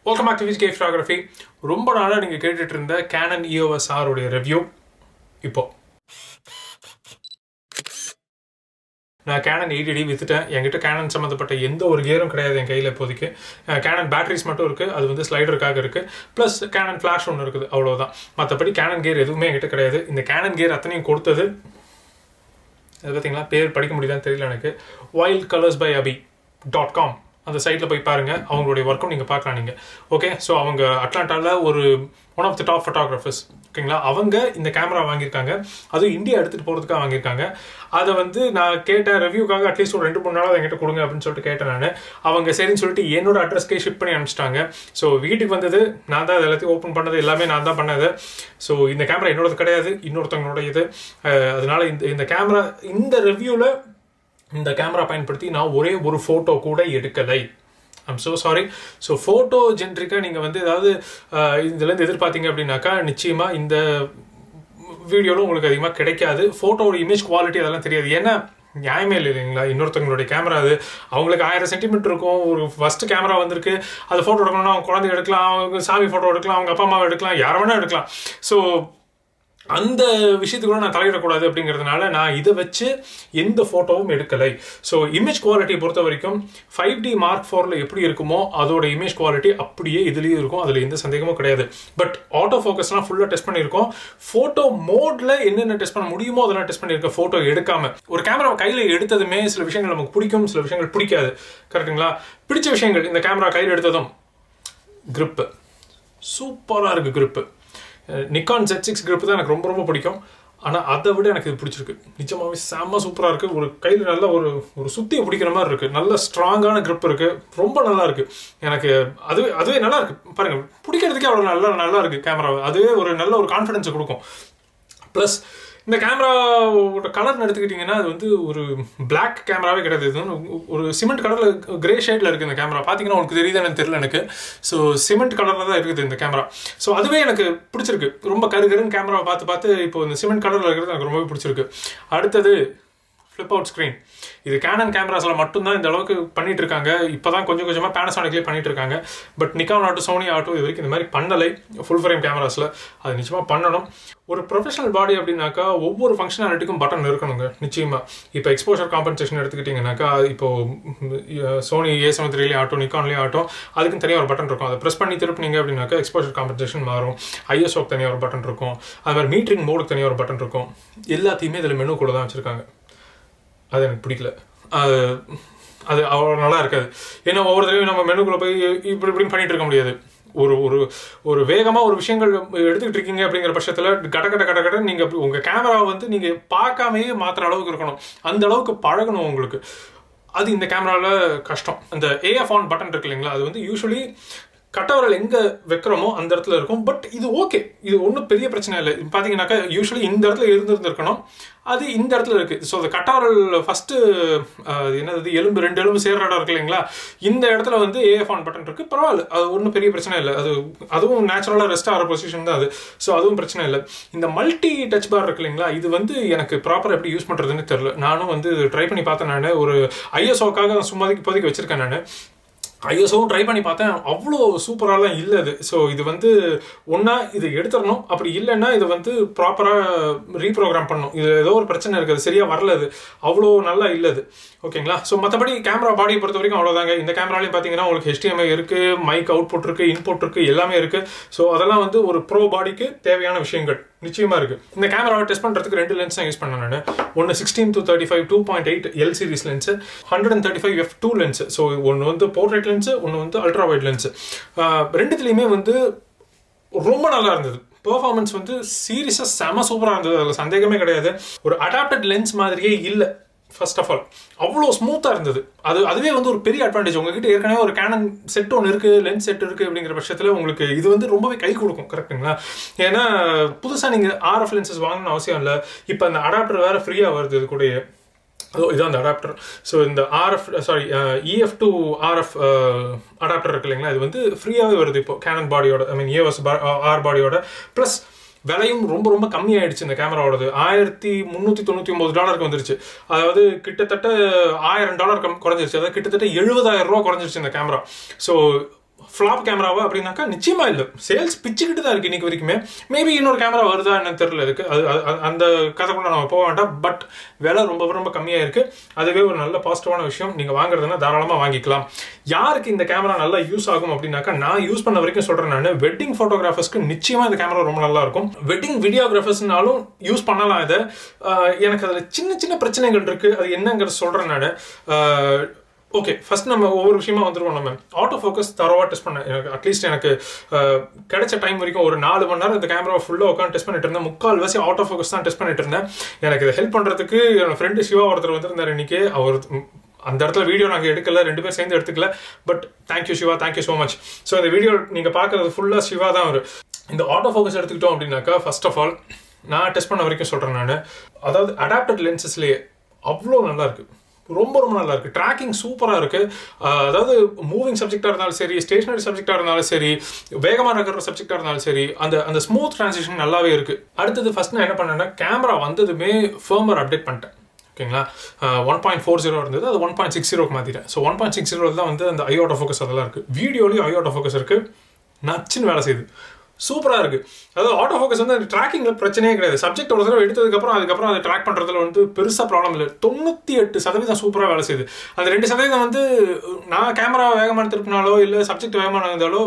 Welcome back to VK Photography. ரொம்ப நாளா நீங்க கேட்டுட்டு இருந்த Canon EOS R உடைய ரிவ்யூ இப்போ நான் Canon 80D வித்துட்டேன். என்கிட்ட Canon சம்பந்தப்பட்ட எந்த ஒரு கியரும் கிடையாது என் கையில இப்போதைக்கு. Canon பேட்டரிஸ் மட்டும் இருக்கு. அது வந்து ஸ்லைடருக்காக இருக்கு. ப்ளஸ் Canon ஃபிளாஷ் ஒன்று இருக்குது. அவ்வளவுதான். மற்றபடி Canon கியர் எதுவுமே என்கிட்ட கிடையாது. இந்த Canon கியர் அத்தனையும் கொடுத்தது அது பார்த்தீங்களா, பேர் படிக்க முடியுதான்னு தெரியல எனக்கு. wildcolorsbyabi.com அந்த சைட்டில் போய் பாருங்கள். அவங்களுடைய ஒர்க்கும் நீங்கள் பார்க்கலாம் நீங்கள். ஓகே, ஸோ அவங்க அட்லாண்டாவில் ஒரு one of the top photographers, ஓகேங்களா. அவங்க இந்த கேமரா வாங்கியிருக்காங்க. அதுவும் இந்தியா எடுத்துகிட்டு போகிறதுக்காக வாங்கியிருக்காங்க. அதை வந்து நான் கேட்டேன் ரிவ்யூக்காக, அட்லீஸ்ட் ஒரு 2-3 நாளாக என்கிட்ட கொடுங்க அப்படின்னு சொல்லிட்டு கேட்டேன் நான். அவங்க சரின்னு சொல்லிட்டு என்னோட அட்ரஸ்க்கே ஷிப் பண்ணி அனுப்பிச்சிட்டாங்க. ஸோ வீட்டுக்கு வந்தது நான் தான், எல்லாத்தையும் ஓப்பன் பண்ணது எல்லாமே நான் தான் பண்ணது. ஸோ இந்த கேமரா என்னோடது கிடையாது, இன்னொருத்தவங்களோட இது. அதனால இந்த கேமரா, இந்த ரிவ்யூவில் இந்த கேமரா பயன்படுத்தி நான் ஒரே ஒரு ஃபோட்டோ கூட எடுக்கலை. I'm so sorry. So photo ஜென்ரிக்காக நீங்கள் வந்து ஏதாவது இதுலேருந்து எதிர்பார்த்தீங்க அப்படின்னாக்கா நிச்சயமாக இந்த வீடியோவில் உங்களுக்கு அதிகமாக கிடைக்காது. ஃபோட்டோட இமேஜ் குவாலிட்டி அதெல்லாம் தெரியாது. ஏன்னா நியாயமே இல்லை இல்லைங்களா. இன்னொருத்தவங்களுடைய கேமரா அது, அவங்களுக்கு 1000 சென்டிமீட்டர் இருக்கும். ஒரு ஃபஸ்ட்டு கேமரா வந்திருக்கு, அது ஃபோட்டோ எடுக்கணும்னா அவங்க குழந்தை எடுக்கலாம், அவங்க சாமி ஃபோட்டோ எடுக்கலாம், அவங்க அப்பா அம்மாவை எடுக்கலாம், யாரை வேணால் எடுக்கலாம். ஸோ அந்த விஷயத்துக்குள்ள நான் தலையிடக்கூடாது அப்படிங்கிறதுனால நான் இதை வச்சு எந்த ஃபோட்டோவும் எடுக்கலை. ஸோ இமேஜ் குவாலிட்டியை பொறுத்த வரைக்கும் 5D Mark 4ல் எப்படி இருக்குமோ அதோட இமேஜ் குவாலிட்டி அப்படியே இதுலேயும் இருக்கும். அதில் எந்த சந்தேகமும் கிடையாது. பட் ஆட்டோ ஃபோக்கஸ்லாம் ஃபுல்லாக டெஸ்ட் பண்ணியிருக்கோம். ஃபோட்டோ மோடில் என்னென்ன டெஸ்ட் பண்ண முடியுமோ அதெல்லாம் டெஸ்ட் பண்ணியிருக்கேன். ஃபோட்டோ எடுக்காமல் ஒரு கேமரா கையில் எடுத்ததுமே சில விஷயங்கள் நமக்கு பிடிக்கும், சில விஷயங்கள் பிடிக்காது. கரெக்டுங்களா? பிடிச்ச விஷயங்கள், இந்த கேமரா கையில் எடுத்ததும் கிரிப்பு சூப்பராக இருக்குது. கிரிப்பு நிக்கான் Z6 கிரிப்பு தான் எனக்கு ரொம்ப ரொம்ப பிடிக்கும். ஆனால் அதை விட எனக்கு இது பிடிச்சிருக்கு. நிஜமாகவே செம்ம சூப்பராக இருக்குது. ஒரு கையில் நல்ல ஒரு சுத்தியை பிடிக்கிற மாதிரி இருக்குது. நல்ல ஸ்ட்ராங்கான கிரிப் இருக்குது. ரொம்ப நல்லா இருக்குது எனக்கு. அதுவே நல்லா இருக்குது. பாருங்கள், பிடிக்கிறதுக்கே அவ்வளோ நல்லா இருக்குது கேமரா. அதுவே ஒரு நல்ல ஒரு கான்ஃபிடென்ஸை கொடுக்கும். ப்ளஸ் இந்த கேமராவோட கலர்னு எடுத்துக்கிட்டிங்கன்னா அது வந்து ஒரு பிளாக் கேமராவே கிடையாது. இது ஒரு சிமெண்ட் கலரில் கிரே ஷேடில் இருக்குது இந்த கேமரா. பார்த்தீங்கன்னா உங்களுக்கு தெரியுது எனக்கு தெரியல எனக்கு. ஸோ சிமெண்ட் கலரில் தான் இருக்குது இந்த கேமரா. ஸோ அதுவே எனக்கு பிடிச்சிருக்கு. ரொம்ப கருன்னு கேமராவை பார்த்து இப்போ இந்த சிமெண்ட் கலரில் இருக்கிறது எனக்கு ரொம்பவே பிடிச்சிருக்கு. அடுத்தது ஃப்ளிப் அவுட் ஸ்க்ரீன். இது கேனன் கேமராஸில் மட்டும்தான் இந்த அளவுக்கு பண்ணிட்டு இருக்காங்க. இப்போ தான் கொஞ்சம் கொஞ்சமாக பேனசானிக்லேயே பண்ணிட்டு இருக்காங்க. But Nikon auto, Sony auto இது வரைக்கும் இந்த மாதிரி பண்ணலை ஃபுல் ஃப்ரேம் கேமராஸில். அது நிச்சயமாக பண்ணணும். ஒரு ப்ரொஃபஷனல் பாடி அப்படின்னாக்கா ஒவ்வொரு ஃபங்க்ஷனாலிட்டிக்கும் பட்டன் இருக்கணுங்க நிச்சயமாக. இப்போ எக்ஸ்போஷர் காம்பன்சேஷன் எடுத்துக்கிட்டிங்கனாக்கா இப்போ சோனி A73 ஆட்டோ, நிக்கான்லேயே ஆட்டோ, அதுக்குன்னு தனியாக ஒரு பட்டன் இருக்கும். அதை ப்ரெஸ் பண்ணி திருப்பினீங்க அப்படின்னாக்கா எக்ஸ்போஷர் காம்பன்சேஷன் மாறும். ISOக்கு தனியாக ஒரு பட்டன் இருக்கும். அது மாதிரி மீட்டரிங் மோடுக்கு தனியாக ஒரு பட்டன் இருக்கும். எல்லாத்தையுமே இதில் மெனு கூட தான் வச்சுருக்காங்க. அது எனக்கு பிடிக்கல. அது அவ்வளோ நல்லா இருக்காது. ஏன்னா ஒவ்வொரு தடவையும் நம்ம மெனுக்குள்ளே போய் இப்படின்னு பண்ணிகிட்டு இருக்க முடியாது. ஒரு வேகமாக ஒரு விஷயங்கள் எடுத்துக்கிட்டு இருக்கீங்க அப்படிங்கிற பட்சத்தில் கட நீங்கள் உங்கள் கேமராவை வந்து நீங்கள் பார்க்காமையே மாற்றுற அளவுக்கு இருக்கணும். அந்த அளவுக்கு பழகணும் உங்களுக்கு. அது இந்த கேமராவில் கஷ்டம். அந்த AF ஆன் பட்டன் இருக்கு இல்லைங்களா, அது வந்து யூஸ்வலி கட்டவரல் எங்கே வைக்கிறோமோ அந்த இடத்துல இருக்கும். பட் இது ஓகே, இது ஒன்றும் பெரிய பிரச்சனை இல்லை. பார்த்தீங்கன்னாக்கா யூஸ்வலி இந்த இடத்துல இருந்திருக்கணும், அது இந்த இடத்துல இருக்குது. ஸோ அந்த கட்டவரல் ஃபஸ்ட்டு என்னது எலும்பு 2 எலும்பு சேர்ற இடம் இருக்கு இல்லைங்களா, இந்த இடத்துல வந்து AF ஆன் பட்டன் இருக்குது. பரவாயில்ல, அது ஒன்றும் பெரிய பிரச்சனை இல்லை. அதுவும் நேச்சுரலாக ரெஸ்ட் ஆகிற பொசிஷன் தான் அது. ஸோ அதுவும் பிரச்சனை இல்லை. இந்த மல்டி டச் பார் இருக்கு இல்லைங்களா, இது வந்து எனக்கு ப்ராப்பராக எப்படி யூஸ் பண்ணுறதுன்னு தெரியல. நானும் வந்து ட்ரை பண்ணி பார்த்தேன். நான் ஒரு ISOக்காக சும்மா இப்போதைக்கு வச்சுருக்கேன். நான் ISOவும் ட்ரை பண்ணி பார்த்தேன். அவ்வளோ சூப்பராலாம் இல்லை அது. ஸோ இது வந்து ஒன்றா இது எடுத்துடணும், அப்படி இல்லைன்னா இதை வந்து ப்ராப்பராக ரீப்ரோக்ராம் பண்ணணும். இது ஏதோ ஒரு பிரச்சனை இருக்குது, சரியாக வரல, அது அவ்வளோ நல்லா இல்லை அது. ஓகேங்களா? ஸோ மற்றபடி கேமரா பாடியை பொறுத்த வரைக்கும் அவ்வளோதாங்க. இந்த கேமராலையும் பார்த்தீங்கன்னா உங்களுக்கு HDMI இருக்குது, மைக் அவுட்புட் இருக்குது, இன்புட் இருக்குது, எல்லாமே இருக்குது. ஸோ அதெல்லாம் வந்து ஒரு ப்ரோ பாடிக்கு தேவையான விஷயங்கள் நிச்சயமாக இருக்குது. இந்த கேமராவை டெஸ்ட் பண்ணுறதுக்கு 2 லென்ஸ் தான் யூஸ் பண்ணேன் நான். ஒன்று 16-35 2.8 L series lens, 135 f2 lens. So ஒன்று வந்து போர்ட்ரேட் லென்ஸு, ஒன்று வந்து அல்ட்ரா வைட் லென்ஸு. ரெண்டுத்துலேயுமே வந்து ரொம்ப நல்லா இருந்தது. பெர்ஃபார்மன்ஸ் வந்து சீரியஸாக செம சூப்பராக இருந்தது. அதில் சந்தேகமே கிடையாது. ஒரு அடாப்டட் லென்ஸ் மாதிரியே இல்லை. ஃபர்ஸ்ட் ஆஃப் ஆல் அவ்வளோ ஸ்மூத்தாக இருந்தது. அதுவே வந்து ஒரு பெரிய அட்வான்டேஜ். உங்ககிட்ட ஏற்கனவே ஒரு கேனன் செட் ஒன்று இருக்குது, லென்ஸ் செட் இருக்குது அப்படிங்கிற பட்சத்தில் உங்களுக்கு இது வந்து ரொம்பவே கை கொடுக்கும். கரெக்டுங்களா? ஏன்னா புதுசாக நீங்கள் RF லென்சஸ் வாங்கணும்னு அவசியம் இல்லை. இப்போ அந்த அடாப்டர் வேறு ஃப்ரீயாக வருது இது கூட. இதான் அந்த அடாப்டர். ஸோ இந்த EF to RF அடாப்டர் இருக்கு இல்லைங்களா, இது வந்து ஃப்ரீயாகவே வருது இப்போ கேனன் பாடியோட, EOS R பாடியோட. ப்ளஸ் விலையும் ரொம்ப ரொம்ப கம்மியாயிடுச்சு இந்த கேமராவோடது. $1399 வந்துருச்சு. அதாவது கிட்டத்தட்ட $1000 குறைஞ்சிருச்சு. அதாவது கிட்டத்தட்ட $70,000 குறைஞ்சிருச்சு இந்த கேமரா. ஸோ ஃப்ளாப் கேமராவா அப்படின்னாக்கா நிச்சயமா இல்லை. சேல்ஸ் பிச்சுக்கிட்டு தான் இருக்கு இன்னைக்கு வரைக்குமே. மேபி இன்னொரு கேமரா வருதா என்னன்னு தெரியல இருக்கு. அந்த கதை கூட நம்ம போக வேண்டாம். பட் விலை ரொம்ப ரொம்ப கம்மியாக இருக்கு. அதுவே ஒரு நல்ல பாசிட்டிவான விஷயம். நீங்கள் வாங்குறதுன்னா தாராளமாக வாங்கிக்கலாம். யாருக்கு இந்த கேமரா நல்லா யூஸ் ஆகும் அப்படின்னாக்கா, நான் யூஸ் பண்ண வரைக்கும் சொல்கிறேன், நான் வெட்டிங் ஃபோட்டோகிராஃபர்ஸ்க்கு நிச்சயமாக இந்த கேமரா ரொம்ப நல்லா இருக்கும். வெட்டிங் வீடியோகிராஃபர்ஸ்னாலும் யூஸ் பண்ணலாம் இதை. எனக்கு அதில் சின்ன சின்ன பிரச்சனைகள் இருக்குது. அது என்னங்கிறது சொல்கிறேன் நான். ஓகே, ஃபர்ஸ்ட் நம்ம ஒவ்வொரு விஷயமா வந்துருவோம். நம்ம ஆட்டோ ஃபோக்கஸ் தரவாக டெஸ்ட் பண்ணேன். எனக்கு அட்லீஸ்ட் எனக்கு கிடைச்ச டைம் வரைக்கும் ஒரு 4 மணி நேரம் இந்த கேமரா ஃபுல்லாக உட்காந்து டெஸ்ட் பண்ணிட்டு இருந்தேன். 3/4 ஆட்டோ ஃபோக்கஸ் தான் டெஸ்ட் பண்ணிட்டு இருந்தேன். எனக்கு இதை ஹெல்ப் பண்ணுறதுக்கு என் ஃப்ரெண்டு சிவா ஒருத்தர் வந்திருந்தார் இன்னைக்கு. அவர் அந்த இடத்துல வீடியோ நாங்கள் எடுக்கல, 2 பேர் சேர்ந்து எடுத்துக்கல. But thank you Siva, thank you so much. So இந்த வீடியோ நீங்கள் பார்க்குறது ஃபுல்லாக சிவா தான். அவர் இந்த ஆட்டோ ஃபோக்கஸ் எடுத்துக்கிட்டோம் அப்படின்னாக்கா, ஃபர்ஸ்ட் ஆஃப் ஆல் நான் டெஸ்ட் பண்ண வரைக்கும் சொல்கிறேன் நான், அதாவது அடாப்டட் லென்சஸ்லேயே அவ்வளோ நல்லா இருக்குது. ரொம்ப ரொம்ப நல்லா இருக்குது. ட்ராக்கிங் சூப்பராக இருக்குது. அதாவது மூவிங் சப்ஜெக்டாக இருந்தாலும் சரி, ஸ்டேஷனரி சப்ஜெக்டாக இருந்தாலும் சரி, வேகமாக இருக்கிற சப்ஜெக்டாக இருந்தாலும் சரி, அந்த ஸ்மூத் ட்ரான்சிஷன் நல்லாவே இருக்குது. அடுத்தது ஃபர்ஸ்ட் நான் என்ன பண்ணேன்னா, கேமரா வந்ததுமே ஃபர்மர் அப்டேட் பண்ணிட்டேன். ஓகேங்களா, 1.40 இருந்தது, அது 1.60 மாற்றிட்டேன். ஸோ 1.60 தான் வந்து அந்த ஐ ஆட்டோ ஃபோக்கஸ் அதெல்லாம் இருக்குது. வீடியோலையும் ஐ ஆட்டோ ஃபோக்கஸ் இருக்குது. நச்சுன்னு வேலை செய்யுது. சூப்பராக இருக்குது. அதாவது ஆட்டோ ஃபோக்கஸ் வந்து ட்ராக்கிங்கில் பிரச்சனையே கிடையாது. சப்ஜெக்ட் ஒரு தடவை எடுத்ததுக்கப்புறம் அதுக்கப்புறம் அதை ட்ராக் பண்ணுறதுல வந்து பெருசாக ப்ராப்ளம் இல்லை. 98% சூப்பராக வேலை செய்யுது. அந்த 2% வந்து நான் கேமரா வேகமான திருப்பினாலோ இல்லை சப்ஜெக்ட் வேகமான இருந்தாலோ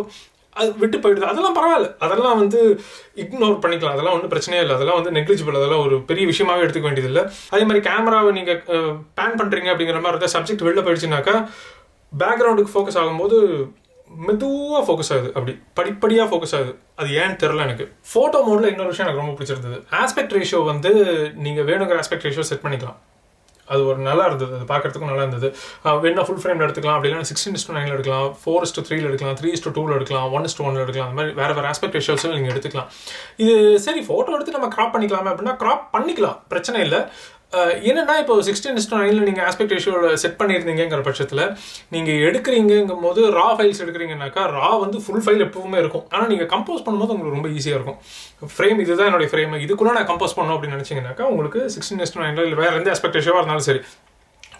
அது விட்டு போயிடுது. அதெல்லாம் பரவாயில்ல. அதெல்லாம் வந்து இக்னோர் பண்ணிக்கலாம். அதெல்லாம் ஒன்றும் பிரச்சனையே இல்லை. அதெல்லாம் வந்து நெக்லிஜிபிள். அதெல்லாம் ஒரு பெரிய விஷயமாவே எடுத்துக்க வேண்டியதில்லை. அதே மாதிரி கேமராவை நீங்கள் பேன் பண்ணுறீங்க அப்படிங்கிற மாதிரி இருந்தால் சப்ஜெக்ட் வெளில போயிடுச்சுனாக்கா பேக்ரவுண்டுக்கு ஃபோக்கஸ் ஆகும்போது மெதுவாக ஃபோக்கஸ் ஆகுது. அப்படி படிப்படியாக ஃபோக்கஸ் ஆகுது. அது ஏன்னு தெரில எனக்கு. ஃபோட்டோ மோடில் இன்னொரு விஷயம் எனக்கு ரொம்ப பிடிச்சிருந்தது. ஆஸ்பெக்ட் ரேஷியோ வந்து நீங்கள் வேணுங்கிற ஆஸ்பெக்ட் ரேஷியோ செட் பண்ணிக்கலாம். அது ஒரு நல்லா இருந்தது. அது பார்க்கறதுக்கும் நல்லா இருந்தது. வேணா ஃபுல் ஃப்ரேமில் எடுத்துக்கலாம், அப்படி இல்லைனா 16:9 எடுக்கலாம், 4:3 எடுக்கலாம், 3:2 எடுக்கலாம், 1:1 எடுக்கலாம். அந்த மாதிரி வேறு வேறு ஆஸ்பெக்ட் ரேஷியோஸும் நீங்கள் எடுத்துக்கலாம். இது சரி ஃபோட்டோ எடுத்து நம்ம க்ராப் பண்ணிக்கலாமே அப்படின்னா க்ராப் பண்ணிக்கலாம், பிரச்சனை இல்லை. என்னென்னா இப்போ 16:9 நீங்கள் ஆஸ்பெக்ட் ரேஷியோவில் செட் பண்ணியிருந்தீங்கிற பட்சத்தில் நீங்கள் எடுக்கிறீங்கும் போது ரா ஃபைல்ஸ் எடுக்கிறீங்கன்னாக்கா ரா வந்து ஃபுல் ஃபைல் எப்பவுமே இருக்கும். ஆனால் நீங்கள் கம்போஸ் பண்ணும்போது உங்களுக்கு ரொம்ப ஈஸியாக இருக்கும். ஃப்ரேம் இதுதான் என்னுடைய ஃப்ரேம், இதுக்குள்ளே நான் கம்போஸ் பண்ணணும் அப்படின்னு நினச்சிங்கனாக்கா உங்களுக்கு 16:9 இல்லை வேறு எந்த ஆஸ்பெக்ட் ரேஷியோவாக இருந்தாலும் சரி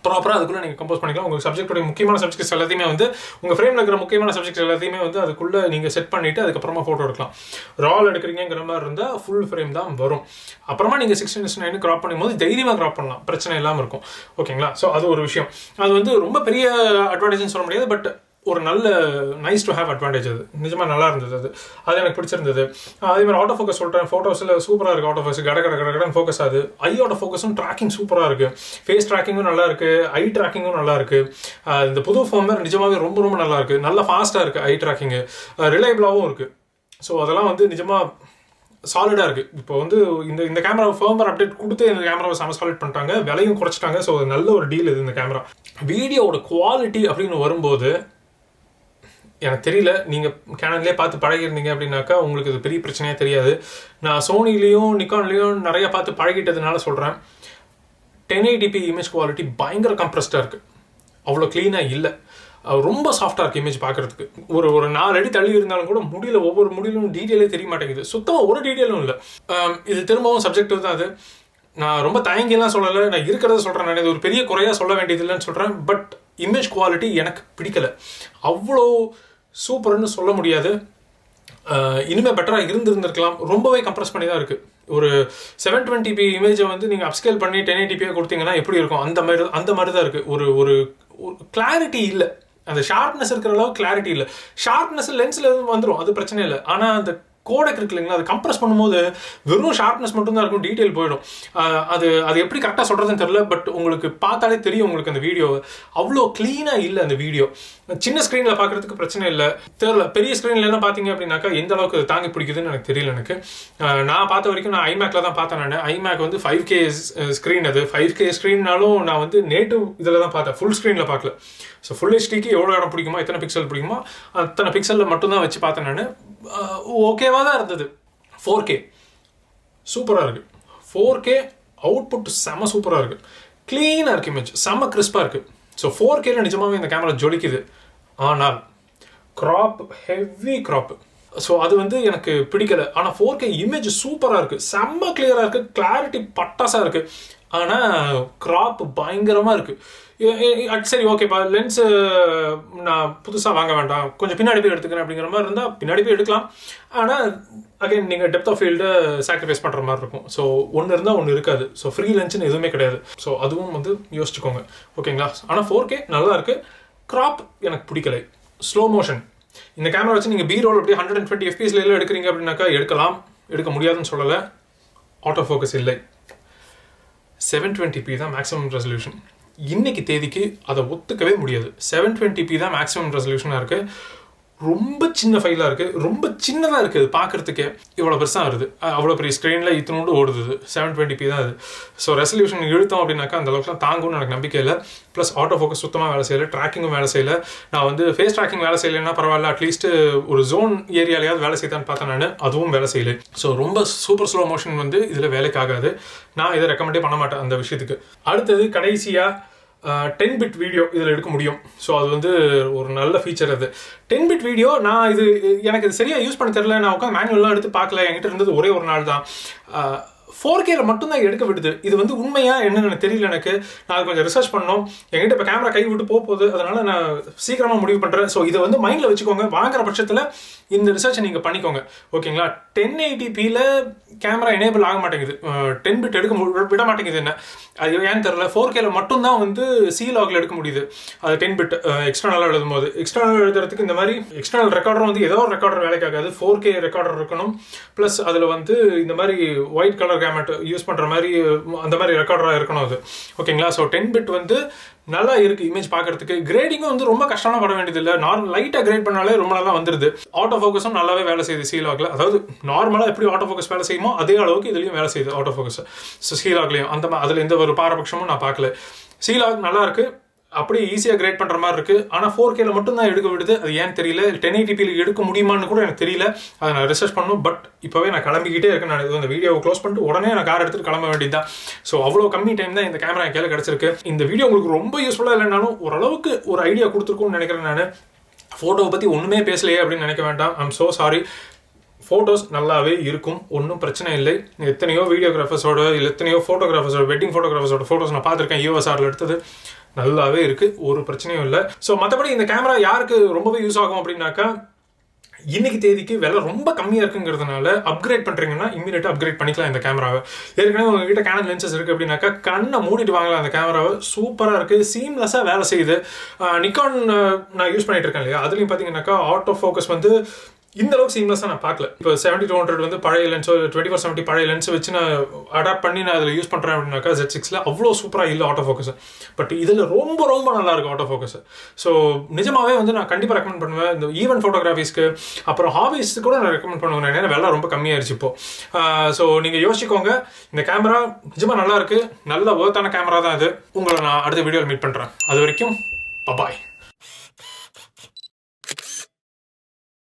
ப்ராப்பராக அதுக்குள்ளே நீங்கள் கம்போஸ் பண்ணிக்கலாம். உங்களுக்கு சப்ஜெக்டோடைய முக்கியமான சப்ஜெக்ட்ஸ் எல்லாத்தையுமே வந்து உங்கள் ஃப்ரேமில் இருக்கிற முக்கியமான சப்ஜெக்ட்ஸ் எல்லாத்தையுமே வந்து அதுக்குள்ளே நீங்கள் செட் பண்ணிவிட்டு அதுக்கப்புறமா ஃபோட்டோ எடுக்கலாம். ரால் எடுக்கிறீங்கிற மாதிரி இருந்தால் ஃபுல் ஃப்ரேம் தான் வரும். அப்புறமா நீங்கள் 16:9 க்ராப் பண்ணும்போது தைரியமாக க்ராப் பண்ணலாம், பிரச்சனை இல்லாமல் இருக்கும். ஓகேங்களா, ஸோ அது ஒரு விஷயம். அது வந்து ரொம்ப பெரிய அட்வான்டேஜ்னு சொல்ல முடியாது, பட் ஒரு நல்ல நைஸ் டு ஹேவ் அட்வான்டேஜ். அது நிஜமாக நல்லா இருந்தது. அது எனக்கு பிடிச்சிருந்தது. அதே மாதிரி ஆட்டோ ஃபோக்கஸ் சொல்கிறேன், ஃபோட்டோஸில் சூப்பராக இருக்குது. ஆட்டோ ஃபோக்கஸ் கடன் ஃபோக்கஸ் ஆகுது. ஐ ஆட்டோ ஃபோக்கஸும் ட்ராக்கிங் சூப்பராக இருக்குது. ஃபேஸ் ட்ராக்கிங்கும் நல்லா இருக்குது, ஐ ட்ராக்கிங்கும் நல்லா இருக்குது. இந்த புது ஃபோமர் நிஜமாகவே ரொம்ப ரொம்ப நல்லா இருக்குது. நல்லா ஃபாஸ்ட்டாக இருக்குது ஐ ட்ராக்கிங்கு, ரிலையபிளாகவும் இருக்குது. ஸோ அதெல்லாம் வந்து நிஜமாக சாலிடாக இருக்குது. இப்போ வந்து இந்த கேமரா ஃபர்மர் அப்டேட் கொடுத்து இந்த கேமராவை சாலிட் பண்ணிட்டாங்க, விலையும் குறைச்சிட்டாங்க. ஸோ நல்ல ஒரு டீல் இது இந்த கேமரா. வீடியோவோட குவாலிட்டி அப்படின்னு வரும்போது எனக்கு தெரியல, நீங்கள் கேனன்லேயே பார்த்து பழகிருந்தீங்க அப்படின்னாக்கா உங்களுக்கு இது பெரிய பிரச்சனையாக தெரியாது. நான் சோனிலையும் நிக்கான்லேயும் நிறையா பார்த்து பழகிட்டதுனால சொல்கிறேன். 1080p இமேஜ் குவாலிட்டி பயங்கர கம்ப்ரஸ்டாக இருக்குது. அவ்வளோ க்ளீனாக இல்லை, ரொம்ப சாஃப்டாக இருக்குது இமேஜ் பார்க்குறதுக்கு. ஒரு 4 அடி தள்ளி இருந்தாலும் கூட முடியல, ஒவ்வொரு முடியலும் டீட்டெயிலே தெரிய மாட்டேங்குது. சுத்தமாக ஒரு டீட்டெயிலும் இல்லை. இது திரும்பவும் சப்ஜெக்டிவ் தான். அது நான் ரொம்ப தயங்கிலாம் சொல்லலை, நான் இருக்கிறத சொல்கிறேன். நான் இது ஒரு பெரிய குறையாக சொல்ல வேண்டியது இல்லைன்னு சொல்கிறேன். பட் இமேஜ் குவாலிட்டி எனக்கு பிடிக்கலை. அவ்வளோ சூப்பர்னு சொல்ல முடியாது. இனிமேல் பெட்டராக இருந்திருக்கலாம். ரொம்பவே கம்ப்ரஸ் பண்ணி தான் இருக்குது. ஒரு 720p இமேஜை வந்து நீங்கள் அப்ஸ்கேல் பண்ணி 1080p கொடுத்தீங்கன்னா எப்படி இருக்கும், அந்த மாதிரி தான் இருக்குது. ஒரு கிளாரிட்டி இல்லை. அந்த ஷார்ப்னஸ் இருக்கிற அளவுக்கு கிளாரிட்டி இல்லை. ஷார்ப்னஸ் லென்ஸில் வந்துடும், அது பிரச்சனை இல்லை. ஆனால் அந்த கோடெக் இருக்கு இல்லைங்களா, அது கம்ப்ரஸ் பண்ணும்போது வெறும் ஷார்ப்னஸ் மட்டும் தான் இருக்கும், டீட்டெயில் போயிடும். அது எப்படி கரெக்டாக சொல்கிறதுன்னு தெரியல. பட் உங்களுக்கு பார்த்தாலே தெரியும் உங்களுக்கு அந்த வீடியோ அவ்வளோ க்ளீனாக இல்லை. அந்த வீடியோ சின்ன ஸ்க்ரீனில் பார்க்குறதுக்கு பிரச்சனை இல்லை, தெரியல. பெரிய ஸ்க்ரீனில் என்ன பார்த்தீங்க அப்படின்னாக்கா எந்த அளவுக்கு அது தாங்கி பிடிக்குதுன்னு எனக்கு தெரியல. எனக்கு நான் பார்த்த வரைக்கும் நான் ஐமேக்கில் தான் பார்த்தேன். நான் ஐமேக் வந்து 5K ஸ்க்ரீன். அது 5K ஸ்க்ரீன்னாலும் நான் வந்து நேட்டிவ் இதில் தான் பார்த்தேன், ஃபுல் ஸ்க்ரீனில் பார்க்கல. ஸோ ஃபுல் ஹெச்டிக்கு எவ்வளோ இடம் பிடிக்குமோ, எத்தனை பிக்சல் பிடிக்குமோ அத்தனை பிக்சலில் மட்டும்தான் வச்சு பார்த்தேன் நான். ஓகேவாக தான் இருந்தது. 4K சூப்பராக இருக்குது. 4K அவுட்புட் செம்ம சூப்பராக இருக்குது. க்ளீனாக இருக்குது இமேஜ், செம்ம கிறிஸ்பாக இருக்குது. ஸோ 4Kல நிஜமாகவே இந்த கேமரா ஜொலிக்குது. ஆனால் க்ராப், ஹெவி க்ராப். ஸோ அது வந்து எனக்கு பிடிக்கலை. ஆனால் 4K இமேஜ் சூப்பராக இருக்குது, செம்ம கிளியராக இருக்குது, கிளாரிட்டி பட்டாசாக இருக்குது. ஆனால் கிராப் பயங்கரமாக இருக்குது. சரி ஓகேப்பா, லென்ஸு நான் புதுசாக வாங்க வேண்டாம், கொஞ்சம் பின்னாடி போய் எடுத்துக்கிறேன் அப்படிங்கிற மாதிரி இருந்தால் பின்னாடி போய் எடுக்கலாம். ஆனால் அகைன் நீங்கள் டெப்த் ஆஃப் ஃபீல்டு சாக்ரிஃபைஸ் பண்ணுற மாதிரி இருக்கும். ஸோ ஒன்று இருந்தால் ஒன்று இருக்காது. ஸோ ஃப்ரீ லென்ஸ்னு எதுவுமே கிடையாது. ஸோ அதுவும் வந்து யோசிச்சுக்கோங்க, ஓகேங்களா? ஆனால் 4K நல்லா இருக்குது. கிராப் எனக்கு பிடிக்கலை. ஸ்லோ மோஷன் இந்த கேமரா வச்சு நீங்கள் பி ரோல் அப்படியே 120 FPS எல்லாம் எடுக்கிறீங்க அப்படின்னாக்கா எடுக்கலாம், எடுக்க முடியாதுன்னு சொல்லலை. ஆட்டோ ஃபோக்கஸ் இல்லை. 720p தான் மேக்ஸிமம் ரெசல்யூஷன். இன்னைக்கு தேதிக்கு அதை ஒத்துக்கவே முடியாது. 720p தான் மேக்ஸிமம் ரெசல்யூஷனாக இருக்குது. ரொம்ப சின்ன ஃபைலாக இருக்குது, ரொம்ப சின்னதாக இருக்குது பார்க்குறதுக்கே. இவ்வளோ பெருசாக வருது, அவ்வளோ பெரிய ஸ்க்ரீனில் இத்தனோடு ஓடுது. 720p தான் அது. ஸோ ரெசல்யூஷன் இழுத்தோம் அப்படின்னாக்கா அந்த அளவுக்குலாம் தாங்கும்னு எனக்கு நம்பிக்கை இல்லை. ப்ளஸ் ஆட்டோ ஃபோக்கஸ் சுத்தமாக வேலை செய்யலை, ட்ராக்கிங்கும் வேலை செய்யலை. நான் வந்து ஃபேஸ் ட்ராக்கிங் வேலை செய்யலைன்னா பரவாயில்ல, அட்லீஸ்ட் ஒரு ஜோன் ஏரியாலையாவது வேலை செய்தான்னு பார்த்தேன் நான், அதுவும் வேலை செய்யலை. ஸோ ரொம்ப சூப்பர் ஸ்லோ மோஷன் வந்து இதில் வேலைக்காகாது. நான் இதை ரெக்கமெண்டே பண்ண மாட்டேன் அந்த விஷயத்துக்கு. அடுத்தது கடைசியாக 10-bit வீடியோ இதில் எடுக்க முடியும். ஸோ அது வந்து ஒரு நல்ல ஃபீச்சர். அது 10-bit வீடியோ நான் எனக்கு இது சரியாக யூஸ் பண்ண தெரியல. நான் உட்காந்து மேனுவல்லாம் எடுத்து பார்க்கல. என்கிட்ட இருந்தது ஒரே ஒரு நாள் தான். 4Kல மட்டும்தான் எடுக்க விடுது. இது வந்து உண்மையா என்னன்னு தெரியல எனக்கு. நான் கொஞ்சம் ரிசர்ச் பண்ணோம். என்கிட்ட இப்போ கேமரா கை விட்டு போகுது, அதனால நான் சீக்கிரமாக முடிவு பண்ணுறேன். ஸோ இதை வந்து மைண்டில் வச்சுக்கோங்க. வாங்குற பட்சத்தில் இந்த ரிசர்ச்சை நீங்கள் பண்ணிக்கோங்க, ஓகேங்களா? 1080pல கேமரா எனேபிள் ஆக மாட்டேங்குது, 10-bit எடுக்க விட மாட்டேங்குது. என்ன அது ஏன்னு தெரியல. 4Kல மட்டும்தான் வந்து C-Logல எடுக்க முடியுது. அது 10-bit எக்ஸ்டர்னலாக எழுதும் போது. எக்ஸ்டர்னல் எழுதுறதுக்கு இந்த மாதிரி எக்ஸ்டர்னல் ரெக்கார்டர் வந்து ஏதோ ஒரு ரெக்கார்டர் வேலைக்காகாது. 4K ரெக்கார்டர் இருக்கணும். ப்ளஸ் அதில் வந்து இந்த மாதிரி ஒயிட் கலர் கேமெட் யூஸ் பண்ணுற மாதிரி அந்த மாதிரி ரெக்கார்டராக இருக்கணும் அது, ஓகேங்களா? ஸோ 10-bit வந்து நல்லா இருக்குது இமேஜ் பார்க்கறதுக்கு. கிரேடிங்கும் வந்து ரொம்ப கஷ்டமாக பட வேண்டியது இல்லை. லைட்டாக கிரேட் பண்ணாலே ரொம்ப நல்லா வந்துடுது. ஆட்டோ ஃபோக்கஸும் நல்லாவே வேலை செய்யுது C-Logல. அதாவது நார்மலாக எப்படி ஆட்டோ ஃபோக்கஸ் வேலை செய்யுமோ அதே அளவுக்கு இதுலேயும் வேலை செய்யுது ஆட்டோ ஃபோக்கஸ். ஸோ C-Logலையும் அதில் எந்த ஒரு பாரபட்சமும் நான் பார்க்கல. C-Log நல்லா இருக்குது, அப்படியே ஈஸியாக கிரேட் பண்ணுற மாதிரி இருக்குது. ஆனால் 4Kல மட்டும்தான் எடுக்க விடுது. அது ஏன்னு தெரியல. 1080pல எடுக்க முடியுமான்னு கூட எனக்கு தெரியல. அதை நான் ரிசர்ச் பண்ணணும். பட் இப்போவே நான் கிளம்பிக்கிட்டே இருக்கேன். நான் இந்த வீடியோவை க்ளோஸ் பண்ணிட்டு உடனே நான் கார் எடுத்துகிட்டு கிளம்ப வேண்டியதுதான். ஸோ அவ்வளோ கம்மி டைம் தான் இந்த கேமரா என் கையில் கிடச்சிருக்கு. இந்த வீடியோ உங்களுக்கு ரொம்ப யூஸ்ஃபுல்லாக இல்லைனாலும் ஓரளவுக்கு ஒரு ஐடியா கொடுத்துருக்கும்னு நினைக்கிறேன். நான் ஃபோட்டோவை பற்றி ஒன்றுமே பேசலையே அப்படின்னு நினைக்க வேண்டாம். I'm so sorry. ஃபோட்டோஸ் நல்லாவே இருக்கும், ஒன்றும் பிரச்சனை இல்லை. எத்தனையோ வீடியோகிராஃபர்ஸோட இல்லை எத்தனையோ ஃபோட்டோகிராஃபர்ஸோட வெட்டிங் ஃபோட்டோகிராஃபர்ஸோட ஃபோட்டோஸ் நான் பார்த்துருக்கேன். EOSRல எடுத்தது நல்லாவே இருக்குது, ஒரு பிரச்சனையும் இல்லை. ஸோ மற்றபடி இந்த கேமரா யாருக்கு ரொம்பவே யூஸ் ஆகும் அப்படின்னாக்கா, இன்னைக்கு தேதிக்கு விலை ரொம்ப கம்மியாக இருக்குங்கிறதுனால அப்கிரேட் பண்ணுறீங்கன்னா இம்மீடியட்டாக அப்கிரேட் பண்ணிக்கலாம் இந்த கேமராவை. ஏற்கனவே உங்ககிட்ட கேனன் லென்சஸ் இருக்குது அப்படின்னாக்கா கண்ணை மூடிட்டு வாங்கலாம் அந்த கேமராவை. சூப்பராக இருக்குது, சீம்லெஸ்ஸாக வேலை செய்யுது. நிக்கான் நான் யூஸ் பண்ணிட்டு இருக்கேன் இல்லையா, அதுலேயும் பார்த்தீங்கன்னாக்கா ஆட்டோ ஃபோக்கஸ் வந்து இந்த அளவுக்கு சீம்லெஸ்ஸாக நான் பார்க்கல. இப்போ 70-200 வந்து பழைய லென்ஸோ 24-70 பழைய லென்ஸ் வச்சு நான் அடாப்ட் பண்ணி நான் அதில் யூஸ் பண்ணுறேன் அப்படின்னாக்கா Z6ல அவ்வளோ சூப்பராக இல்லை ஆட்டோ ஃபோக்கஸ். பட் இதில் ரொம்ப ரொம்ப நல்லா இருக்கும் ஆட்டோ ஃபோக்கஸ். ஸோ நிஜமாவே வந்து நான் கண்டிப்பாக ரெக்கமெண்ட் பண்ணுவேன். இந்த ஈவென்ட் ஃபோட்டோகிராஃபிஸ்க்கு அப்புறம் ஹாபிஸ்க்கு கூட நான் ரெக்கமெண்ட் பண்ணுவேன். ஏன்னா வெலை ரொம்ப கம்மியாயிருச்சு இப்போ. ஸோ நீங்கள் யோசிச்சுக்கோங்க, இந்த கேமரா நிஜமாக நல்லா இருக்குது, நல்ல ஒர்த்தான கேமரா தான் இது. உங்களை நான் அடுத்த வீடியோவில் மீட் பண்ணுறேன். அது வரைக்கும் பாய்.